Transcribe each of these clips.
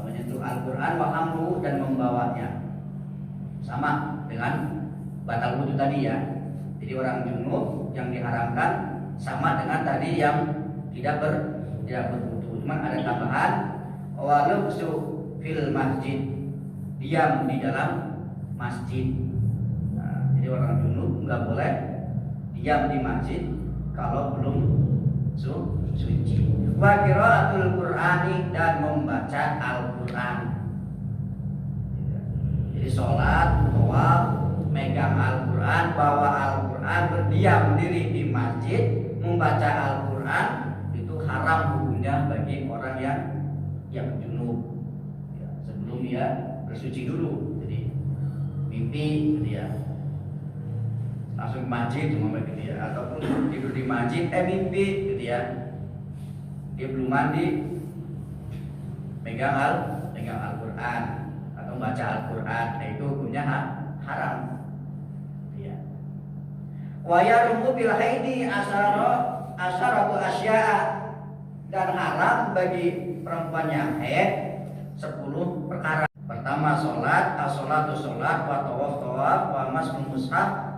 menyentuh Al-Quran wa hamluhu dan membawanya, sama dengan batal wudu tadi ya. Jadi orang junub yang diharamkan sama dengan tadi yang tidak berwudu. Cuman ada tambahan, walubsu fil masjid, diam di dalam masjid. Nah, jadi orang junub nggak boleh diam di masjid kalau belum suci. Wa qiraatul Qur'ani, dan membaca Al-Qur'an. Jadi sholat, tawaf, megang Al-Qur'an, bawa Al-Qur'an, berdiam diri di masjid, membaca Al-Qur'an, itu haram hukumnya bagi orang yang junub. Ya, sebelum dia bersuci dulu. Jadi mimpi dia langsung ke masjid cuma begitu ya, ataupun tidur di masjid mimpi gitu ya, dia belum mandi, megang Al-Quran atau baca Al-Quran, itu hukumnya haram. Ya. Wa yarmu bil haidi asharatu asya'a, dan haram bagi perempuan yang haid 10 perkara. Pertama sholat, as-sholatu sholat, wa tawaf, wa mas'ul mushaf,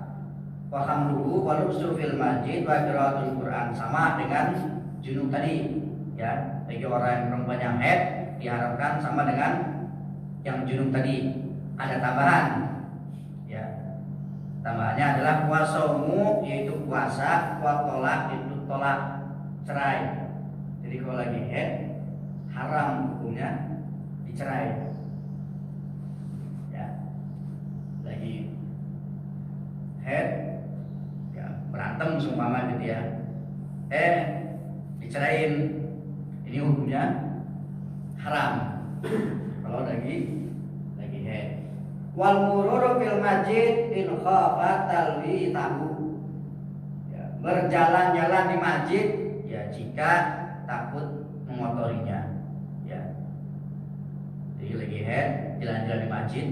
wa hamluhu, wa lubsu fil masjid, wa qiraatul Qur'an, sama dengan junub tadi ya. Bagi orang perempuan yang haid diharapkan sama dengan yang junub tadi. Ada tambahan ya, tambahannya adalah puasamu, yaitu puasa, wa tolak, itu tolak, cerai. Jadi kalau lagi haid haram hukumnya dicerai ya. Lagi haid ya, berantem seumpama gitu ya, dicerain, ini hukumnya haram kalau lagi haid. Wal mururu fil masjid in khafa talwitahu, ya, berjalan-jalan di masjid ya jika takut mengotorinya ya. Jadi lagi haid jalan-jalan di masjid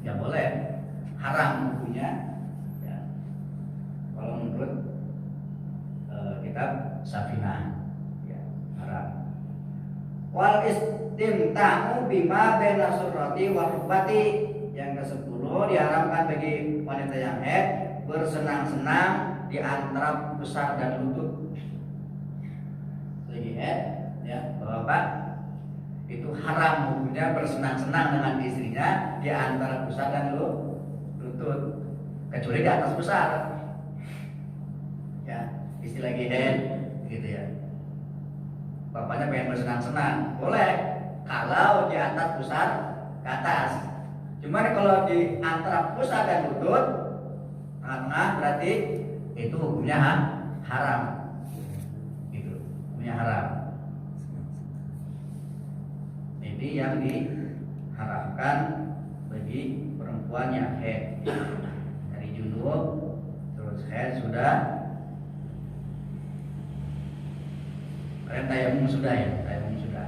nggak boleh, haram hukumnya ya, kalau menurut kitab Safinah ya, haram. Wal istimta'u bima baina surrati wa rukbati, yang ke-10 diharamkan bagi wanita yang haid bersenang-senang di antara pusar dan lutut. Lagi haid ya Bapak, itu haram hukumnya bersenang-senang dengan istrinya di antara pusar dan lutut, kecuali di atas pusar ya. Istilah lagi haid gitu ya, bapaknya pengen bersenang-senang boleh kalau di atas pusar ke atas. Cuman kalau di antara pusar dan lutut tengah-tengah, berarti itu hukumnya haram gitu, hukumnya haram. Ini yang diharamkan bagi perempuan yang haid. Dari junub terus haid sudah, tayamum sudah ya, tayamum sudah.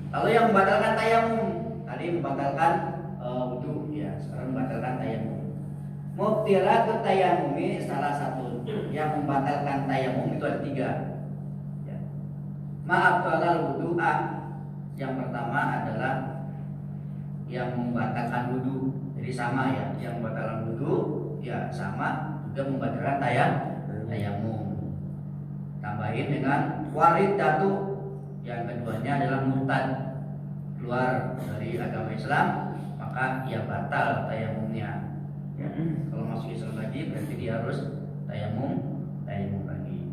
Lalu yang membatalkan tayamum, tadi membatalkan wudu ya, sekarang membatalkan tayamum. Mubtilatut tayamumi, salah satu yang membatalkan tayamum itu ada 3 ya. Maaf kalau wudu'a, yang pertama adalah yang membatalkan wudu. Jadi sama ya, yang membatalkan wudu ya sama juga membatalkan tayamum. Tambahin dengan waridatu, yang keduanya adalah murtad, keluar dari agama Islam, maka ia batal tayamumnya ya. Kalau masuk Islam lagi berarti dia harus tayamum lagi.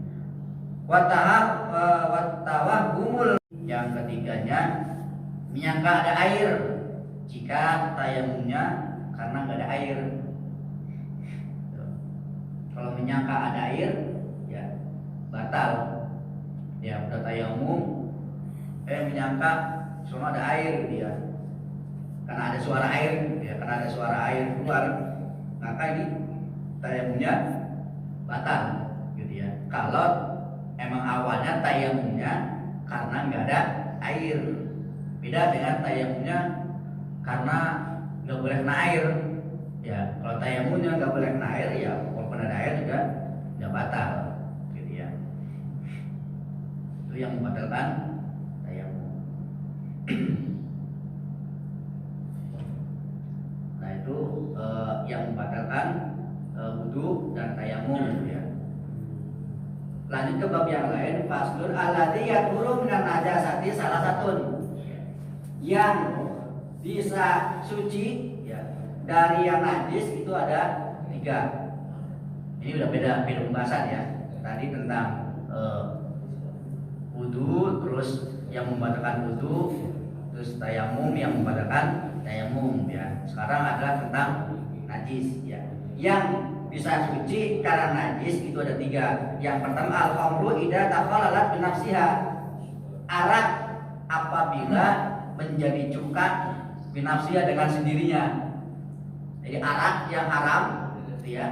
Watawahumul, yang ketiganya menyangka ada air jika tayamumnya karena nggak ada air. Kalau menyangka ada air ya batal ya, udah tayamum menyangka soalnya ada air dia, karena ada suara air ya, karena ada suara air keluar, maka ini tayamumnya batal gitu ya. Kalau emang awalnya tayamumnya karena nggak ada air, beda dengan tayamumnya karena nggak boleh kena air ya. Kalau tayamumnya nggak boleh kena air ya, walaupun ada air juga nggak batal gitu ya. Itu yang membatalkan tayamum. yang membatalkan wudu dan tayamum ya. Lanjut ke bab yang lain, faslun alladzi yaqulu minan najasati salah satun. Yang bisa suci ya dari yang najis itu ada 3. Ini udah beda pembahasan ya. Tadi tentang wudu, terus yang membatalkan wudu, terus tayamum yang membatalkan tayamum ya. Sekarang adalah tentang najis ya. Yang bisa suci karena najis itu ada 3. Yang pertama al-khamru idza takhalalat bi nafsiha. Arak apabila menjadi cuka bi nafsiha dengan sendirinya. Jadi arak yang haram gitu ya.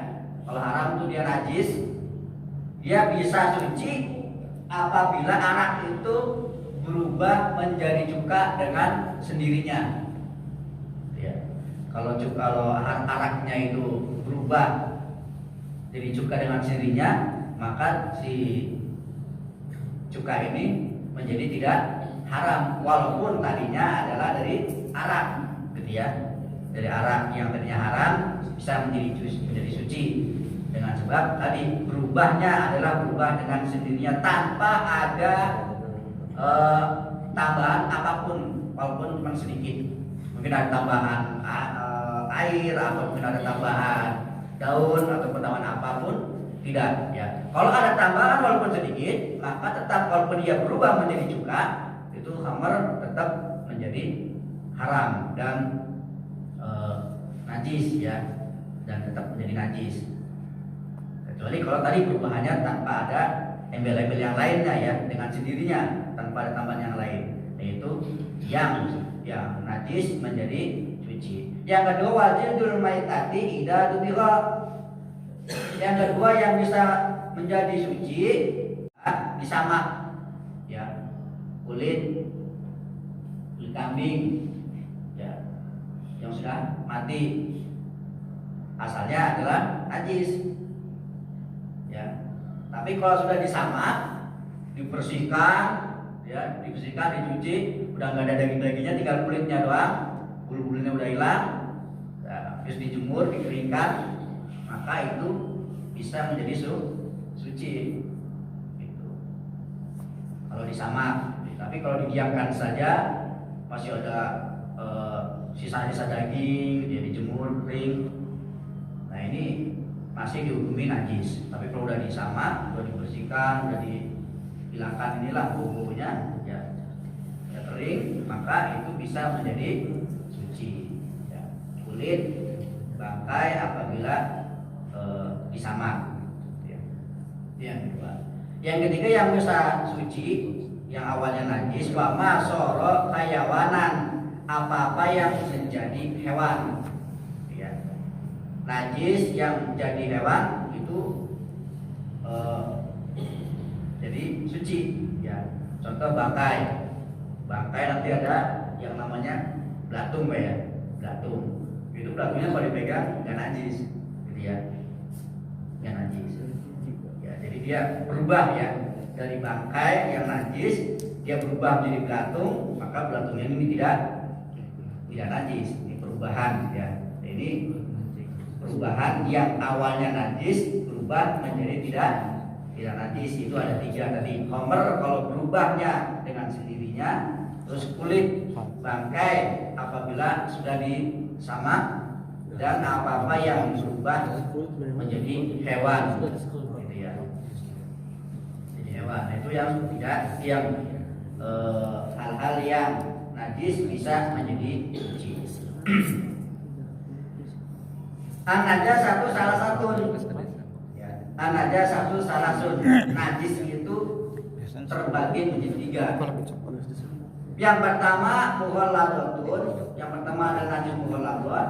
Kalau haram itu dia najis. Dia bisa suci apabila arak itu berubah menjadi cuka dengan sendirinya. Ya. Kalau araknya itu berubah jadi cuka dengan sendirinya, maka si cuka ini menjadi tidak haram walaupun tadinya adalah dari arak gitu ya. Dari arak yang tadinya haram bisa menjadi suci dengan sebab tadi berubahnya adalah berubah dengan sendirinya tanpa ada tambahan apapun walaupun cuma sedikit. Mungkin ada tambahan air atau mungkin ada tambahan daun atau tambahan apapun, tidak ya. Kalau ada tambahan walaupun sedikit, maka tetap walaupun dia berubah menjadi cuka, itu khamr tetap menjadi haram dan najis ya, dan tetap menjadi najis. Kecuali kalau tadi perubahannya tanpa ada embel-embel yang lainnya ya, dengan sendirinya tanpa ada tambahan yang lain, yaitu yang najis menjadi suci. Yang kedua wajibul maitati idza tubiqa. Yang kedua yang bisa menjadi suci disamak ya, kulit kambing ya yang sudah mati asalnya adalah najis ya. Tapi kalau sudah disamak, dibersihkan ya, dicuci, udah nggak ada daging-dagingnya, tinggal kulitnya doang, bulu-bulunya udah hilang, ya, terus dijemur, dikeringkan, maka itu bisa menjadi suci. Gitu. Kalau disamak, tapi kalau didiamkan saja masih ada sisa-sisa daging, dia dijemur, kering. Nah ini masih dihukumi najis. Tapi kalau udah disamak, udah dibersihkan, udah dihilangkan inilah bumbunya, ya kering, maka itu bisa menjadi suci. Ya. Kulit, bangkai apabila disamak. Ya. Yang kedua. Yang ketiga yang bisa suci, yang awalnya najis, wa ma soro hayawanan, apa-apa yang menjadi hewan. Ya. Najis yang menjadi hewan itu jadi suci. Ya. Contoh bangkai. Bangkai nanti ada yang namanya belatung ya, belatung. Itu belatungnya kalau dipegang nggak najis, gitu ya, nggak najis. Ya, jadi dia berubah ya dari bangkai yang najis, dia berubah menjadi belatung, maka belatungnya ini tidak najis. Ini perubahan ya. Ini perubahan yang awalnya najis berubah menjadi tidak najis. Itu ada 3 tadi. Khamr kalau berubahnya dengan sendirinya, terus kulit bangkai apabila sudah disamak, dan apa-apa yang berubah menjadi hewan, gitu ya. Jadi hewan itu yang tidak hal-hal yang najis bisa menjadi suci. Anaja satu salah satu. Anaja satu salah satu. Najis itu terbagi menjadi 3. Yang pertama mughalladhatun, yang pertama adalah najis mughalladhat.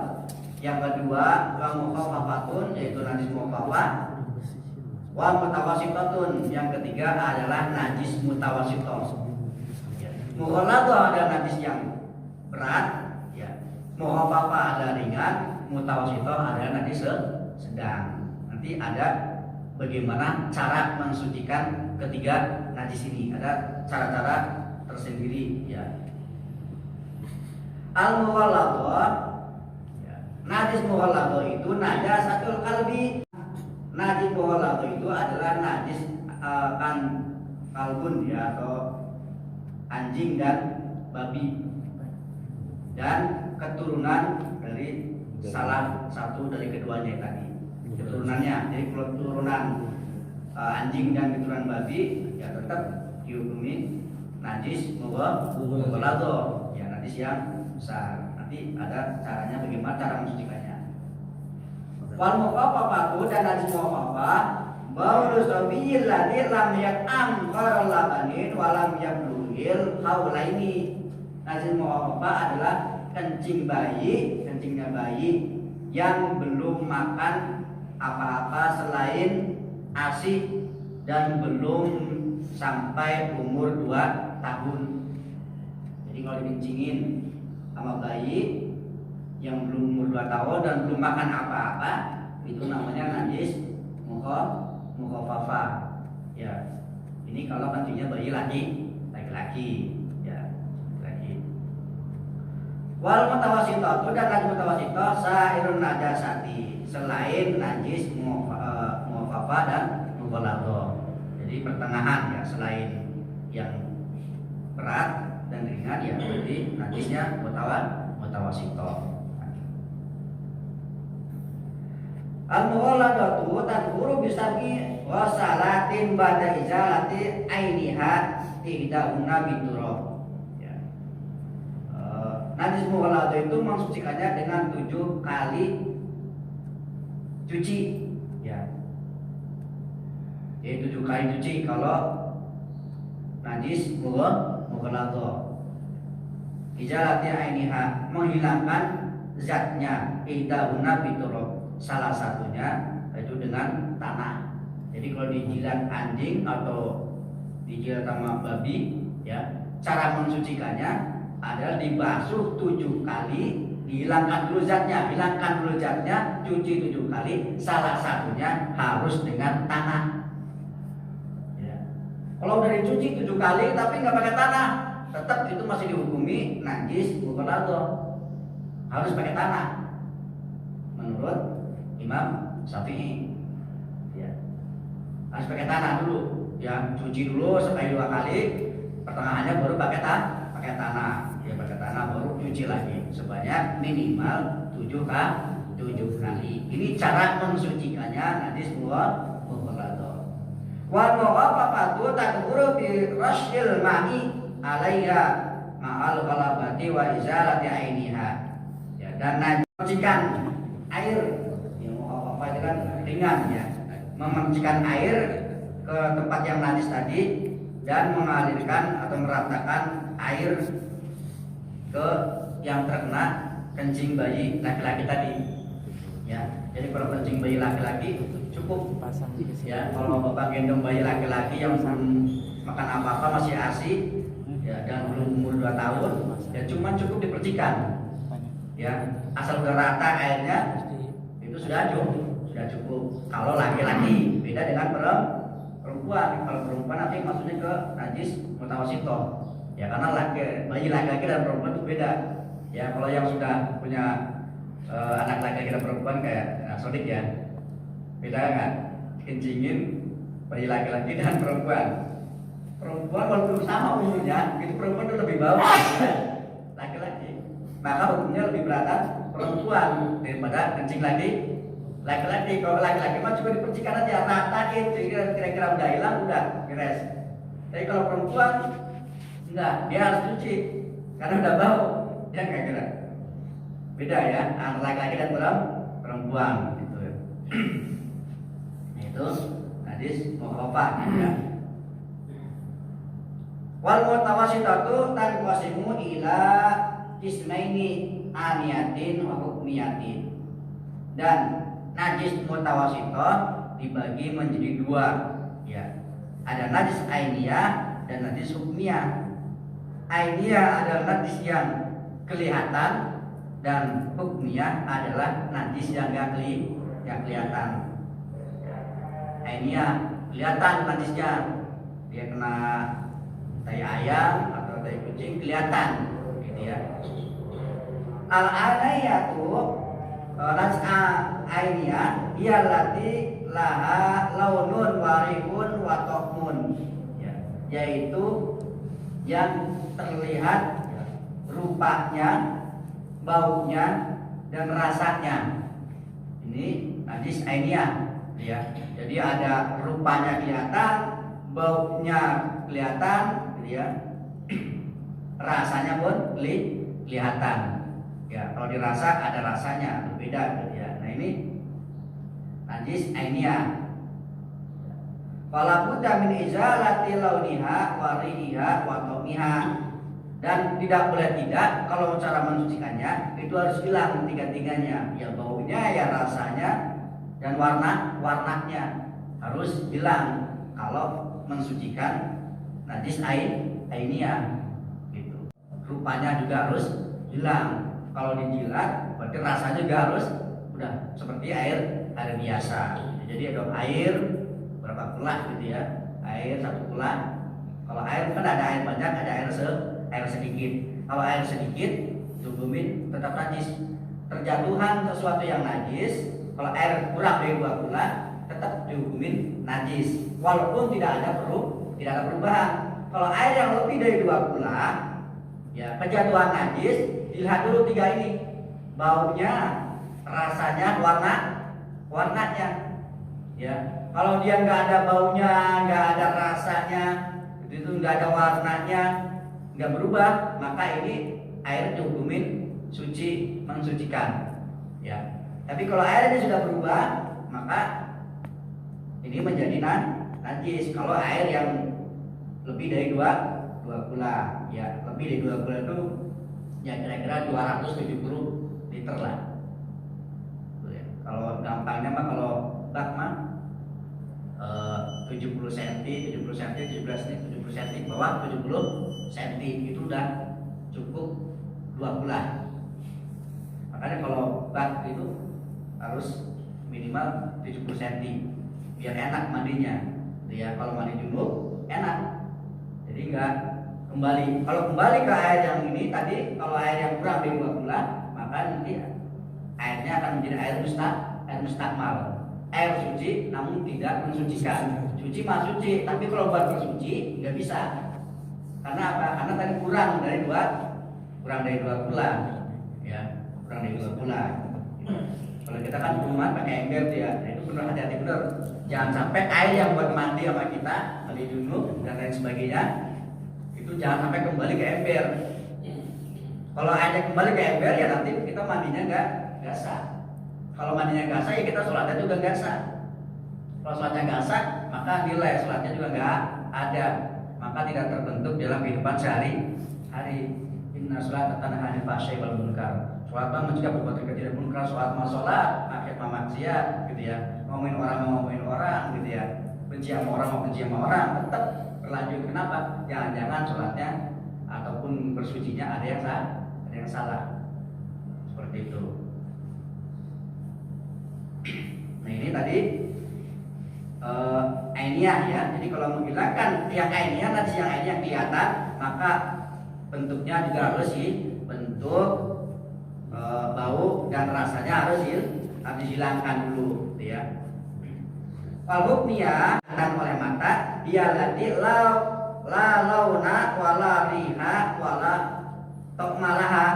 Yang kedua wa mukhaffafatun, yaitu najis mukhaffaf. Wa mutawassitatun, yang ketiga adalah najis mutawassithah. Mughalladhat adalah najis yang berat, ya. Mukhaffafah adalah ringan, mutawassithah adalah najis sedang. Nanti ada bagaimana cara mensucikan ketiga najis ini. Ada cara-cara tersendiri ya. Al-mughalladhat, ya. Najis mughalladhah itu najasatul qalbi. Najis mughalladhah itu adalah najis kan kalbun ya, atau anjing dan babi dan keturunan dari salah satu dari keduanya tadi. Keturunannya, jadi keturunan anjing dan keturunan babi ya tetap dihukumi najis mughalladhah ya, najis yang besar. Nanti ada caranya bagaimana cara mensucikannya. Wal muqaffafatu dan najis muqaffafah baulu sabiyil ladzi lam yat'am qaral labanin wa lam yablughil haulaini. Najis muqaffafah adalah kencingnya bayi yang belum makan apa-apa selain ASI dan belum sampai umur 2 tahun. Jadi kalau dikencingin sama bayi yang belum umur 2 tahun dan belum makan apa-apa, itu namanya najis mukhaffafah. Ya. Ini kalau kencingnya bayi laki-laki, ya, laki. Wal mutawassithatu dan najis mutawassithah sairun najasati, selain najis mukhaffafah dan mughalladhah. Jadi pertengahan ya, selain yang berat dan ringan ya, berarti najisnya mutawassithah. Al-mughalladhatu tadhuru bisab'i wa salatin ba'da izalati ainiha ihdahunna biturab. Ya. Najis mughalladhah itu mensucikannya dengan 7 kali cuci ya. Jadi 7 kali cuci kalau najis mughalladhah. Izalati ainiha, menghilangkan zatnya, ihdahunna biturab, salah satunya itu dengan tanah. Jadi kalau dijilat anjing atau dijilat sama babi ya, cara mensucikannya adalah dibasuh 7 kali, dihilangkan dulu zatnya, cuci 7 kali, salah satunya harus dengan tanah ya. Kalau udah dicuci 7 kali tapi nggak pakai tanah, tetap itu masih dihukumi najis mughalladhah, harus pakai tanah menurut Imam Syafi'i ya. Harus pakai tanah dulu ya, cuci dulu sekali 2 kali, pertengahannya baru pakai tanah ya, pakai tanah baru cuci lagi sebanyak minimal 7 kali. Ini cara mensucikannya najis mughalladhah. Wa muqaffafatu tadhuru bi rasyil ma'i 'alaiha ma'al ghalabati wa izalati ainiha ya, dan mensucikan air itu kan ringan ya, memercikan air ke tempat yang najis tadi dan mengalirkan atau meratakan air ke yang terkena kencing bayi laki-laki tadi ya. Jadi kalau kencing bayi laki-laki cukup ya, kalau bapak gendong bayi laki-laki yang belum makan apa-apa, masih ASI ya, dan belum umur 2 tahun ya, cuma cukup dipercikan ya, asal udah rata airnya itu sudah cukup. Kalau laki-laki, beda dengan perempuan. Kalau perempuan nanti maksudnya ke najis mutawassithah ya, karena bayi laki-laki dan perempuan itu beda ya. Kalau yang sudah punya anak laki-laki dan perempuan kayak Sodik ya, beda kan, kencingin bayi laki-laki dan perempuan walaupun sama umurnya, itu perempuan itu lebih bau laki-laki, maka hukumnya lebih beratan perempuan daripada kencing laki-laki. Kalau laki-laki mah cuma dipercikan aja, ratain, kira-kira udah hilang, udah beres. Tapi kalau perempuan enggak, dia harus cuci karena udah bau, ya kira-kira beda ya antara laki-laki dan perempuan gitu. Itu najis mukhaffafah ya. Wal mutawassithatu tanqasimu ila qismaini aniyatin wa hukmiyatin. Dan najis mutawassithah dibagi menjadi 2 ya. Ada najis ainiyah dan najis hukmiyah. Ainiyah adalah najis yang kelihatan dan hukmiyah adalah najis yang enggak kelihatan. Ainiyah kelihatan najisnya, dia kena tai ayam atau tai kucing kelihatan gitu ya. Al-aniyatu najis ainiyah iyallati laha launun warihun wa ta'mun, ya, yaitu yang terlihat rupanya, baunya dan rasanya. Ini najis ainiyah, ya. Jadi ada rupanya kelihatan, baunya kelihatan, ya. Rasanya pun kelihatan. Ya, kalau dirasa ada rasanya, berbeda gitu ya. Nah, ini najis ainiyah. Fala budda min izalati launiha wa riha wa taumiha. Dan tidak boleh tidak kalau cara mensucikannya itu harus hilang tiga-tiganya, ya baunya, ya rasanya, dan warnanya harus hilang kalau mensucikan najis ainiyah gitu. Rupanya juga harus hilang. Kalau dijilat berarti rasanya juga harus udah seperti air biasa. Jadi ada air berapa gelas gitu ya, air 1 gelas. Kalau air kan ada air banyak, ada air sedikit. Kalau air sedikit dihukumin tetap najis. Terjatuhan sesuatu yang najis, kalau air kurang dari 2 gelas tetap dihukumin najis walaupun tidak ada perubahan. Kalau air yang lebih dari 2 gelas, ya kejatuhan najis, dilihat dulu 3 ini, baunya, rasanya, warnanya, ya. Kalau dia nggak ada baunya, nggak ada rasanya, itu nggak ada warnanya, nggak berubah, maka ini air dihukumin suci, mensucikan, ya. Tapi kalau air ini sudah berubah, maka ini menjadi najis. Kalau air yang lebih dari 2 gula, ya, lebih dari 2 gula itu ya kira-kira 270 liter lah. Kalau gampangnya mah kalau bak mah 70 cm, 70 cm, 70 cm, bawah 70 cm itu udah cukup 2 bulan. Makanya kalau bak itu harus minimal 70 cm biar enak mandinya. Ya, kalau mandi junub enak. Jadi enggak kembali. Kalau kembali ke air yang ini tadi, kalau air yang kurang dari 2 bulan, maka nanti airnya akan menjadi air mustakmal, air suci namun tidak mensucikan. Suci mah suci, tapi kalau buat bersuci nggak bisa. Karena apa? Karena tadi kurang dari 2 bulan, ya, kurang dari 2 bulan. Kalau kita kan rumah pakai ember ya, nah itu benar, hati-hati benar. Jangan sampai air yang buat mandi sama kita, mandi junub dan lain sebagainya, itu jangan sampai kembali ke ember. Kalau airnya kembali ke ember ya nanti kita mandinya nggak sah. Kalau mandinya nggak sah ya kita sholatnya juga nggak sah. Kalau sholatnya nggak sah, maka nilai sholatnya juga nggak ada. Maka tidak terbentuk dalam kehidupan sehari-hari. Inna sholat tanha 'anil fahsya'i wal munkar. Sholat mah mencegah perbuatan keji dan munkar. Sholat mah sholat, maksiat mah maksiat, gitu ya. Ngomongin orang gitu ya. Benci sama orang mau benci sama orang, tetap berlanjut. Kenapa? Jangan-jangan sholatnya ataupun bersucinya ada yang salah. Seperti itu. Nah ini tadi ainiyah ya. Jadi kalau menghilangkan yang ainiyah, najis yang ainiyah kelihatan, maka bentuknya juga harus bentuk, bau dan rasanya harus dihilangkan dulu, gitu ya. Al-hukmiyah dan oleh mata dia lati la launa wala riha wala tokmalaha.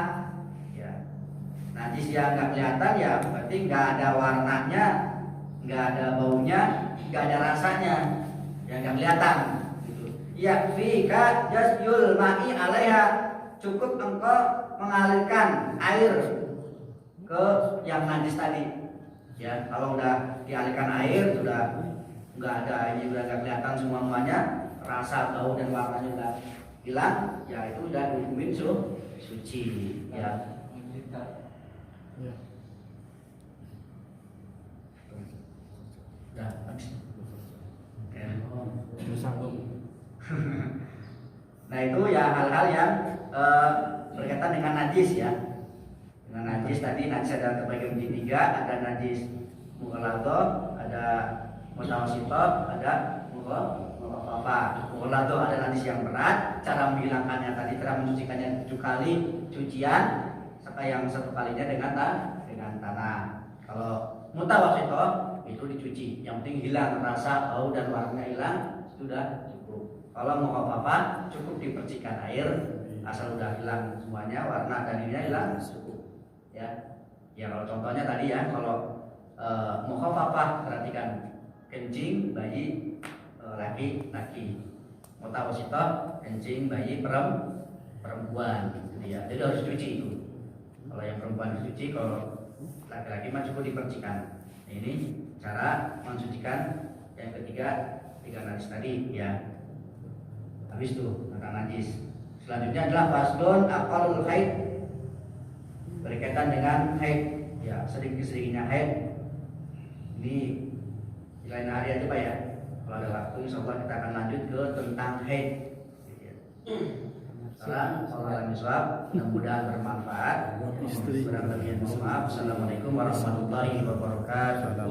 Ya. Najis yang nggak kelihatan ya berarti nggak ada warnanya, nggak ada baunya, nggak ada rasanya, ya nggak kelihatan. Gitu. Ya fika jasyul ma'i alaiha, cukup engkau mengalirkan air ke yang najis tadi. Ya, kalau udah dialirkan air sudah nggak ada, ini udah nggak kelihatan semuanya, rasa, bau dan warnanya udah hilang, ya itu udah dihukumin suci. Ya. Udah habis. Nah itu ya hal-hal yang berkaitan dengan najis ya. Dengan najis tadi, najis ada terbagi menjadi 3, ada najis mughalladhah, ada mutawasithah, ada mukhaffafah. Mughalladhah ada najis yang berat, cara menghilangkannya tadi, cara mensucikannya 7 kali cucian, yang 1 kalinya dengan dengan tanah. Kalau mutawasito itu dicuci, yang penting hilang rasa, bau dan warna hilang, sudah cukup. Kalau mukhafafah cukup dipercikan air, asal udah hilang semuanya, warna dan ininya hilang cukup. Ya, ya kalau contohnya tadi ya, kalau mukhafafah perhatikan kencing bayi laki-laki, mutawasito kencing bayi perempuan, gitu ya. Jadi harus cuci itu. Kalau yang perempuan dicuci, kalau laki-laki mah cukup dipercikan. Ini cara mensucikan yang ketiga, 3 najis tadi ya. Habis tuh tentang najis. Selanjutnya adalah fasdun aqalul haid, berkaitan dengan haid ya, sedikit-sedikitnya haid. Ini di lain hari aja Pak ya. Kalau ada waktu insyaallah kita akan lanjut ke tentang haid. Salam, mudah-mudahan bermanfaat. Kurang lebihnya mohon maaf. Assalamualaikum warahmatullahi wabarakatuh.